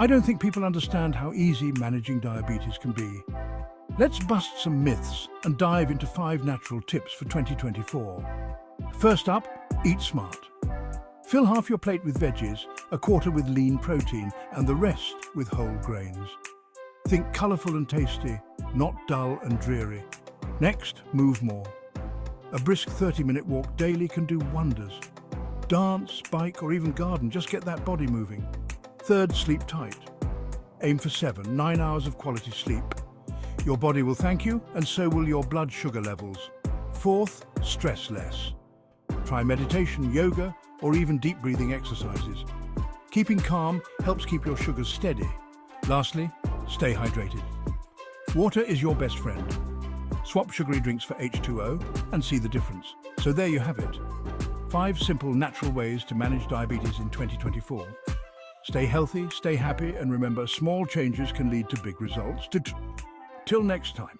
I don't think people understand how easy managing diabetes can be. Let's bust some myths and dive into 5 natural tips for 2024. First up, eat smart. Fill half your plate with veggies, a quarter with lean protein, and the rest with whole grains. Think colourful and tasty, not dull and dreary. Next, move more. A brisk 30-minute walk daily can do wonders. Dance, bike, or even garden, just get that body moving. Third, sleep tight. Aim for 9 hours of quality sleep. Your body will thank you, and so will your blood sugar levels. Fourth, stress less. Try meditation, yoga, or even deep breathing exercises. Keeping calm helps keep your sugars steady. Lastly, stay hydrated. Water is your best friend. Swap sugary drinks for H2O and see the difference. So there you have it. 5 simple, natural ways to manage diabetes in 2024. Stay healthy, stay happy, and remember, small changes can lead to big results. Till next time.